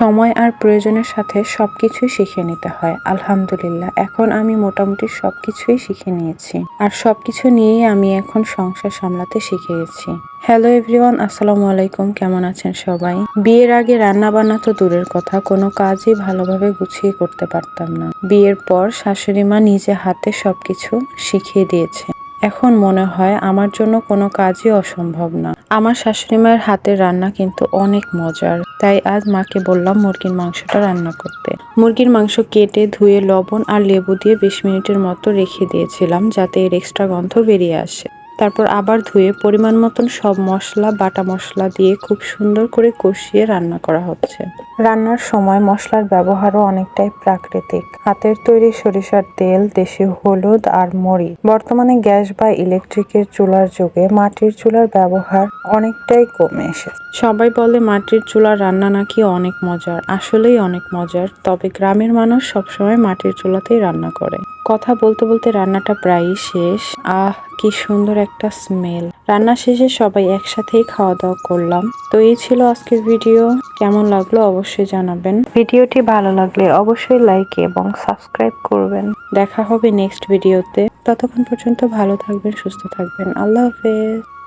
সময় আর প্রয়োজনের সাথে সবকিছুই শিখে নিতে হয়। আলহামদুলিল্লাহ, এখন আমি মোটামুটি সবকিছুই শিখে নিয়েছি, আর সবকিছু নিয়েই আমি এখন সংসার সামলাতে শিখে গেছি। হ্যালো এভরিওয়ান, আসসালামু আলাইকুম। কেমন আছেন সবাই? বিয়ের আগে রান্না বান্না তো দূরের কথা, কোনো কাজই ভালোভাবে গুছিয়ে করতে পারতাম না। বিয়ের পর শাশুড়ি মা নিজে হাতে সবকিছু শিখিয়ে দিয়েছে। এখন মনে হয় আমার জন্য কোনো কাজই অসম্ভব না। আমার শাশুড়ি মায়ের হাতের রান্না কিন্তু অনেক মজার, তাই আজ মাকে বললাম মুরগির মাংসটা রান্না করতে। মুরগির মাংস কেটে ধুয়ে লবণ আর লেবু দিয়ে 20 মিনিটের মতো রেখে দিয়েছিলাম, যাতে এর এক্সট্রা গন্ধ বেরিয়ে আসে। তারপর আবার ধুয়ে পরিমাণ মতন সব মশলা, বাটা মশলা দিয়ে খুব সুন্দর করে কষিয়ে রান্না করা হচ্ছে। রান্নার সময় মশলার ব্যবহারও অনেকটাই প্রাকৃতিক। হাতের তৈরি সরিষার তেল, দেশি হলুদ আর মরিচ। বর্তমানে গ্যাস বা ইলেকট্রিকের চুলার যুগে মাটির চুলার ব্যবহার অনেকটাই কমে এসেছে। সবাই বলে মাটির চুলার রান্না নাকি অনেক মজার। আসলেই অনেক মজার, তবে গ্রামের মানুষ সবসময় মাটির চুলাতেই রান্না করে। কথা বলতে বলতে রান্নাটা প্রায়ই শেষ। কি সুন্দর একটা স্মেল। রান্না শেষে সবাই একসাথেই খাওয়া দাওয়া করলাম। তো এই ছিল আজকের ভিডিও। কেমন লাগলো অবশ্যই জানাবেন। ভিডিওটি ভালো লাগলে অবশ্যই লাইক এবং সাবস্ক্রাইব করবেন। দেখা হবে নেক্সট ভিডিওতে। ততক্ষণ পর্যন্ত ভালো থাকবেন, সুস্থ থাকবেন। আল্লাহ হাফেজ।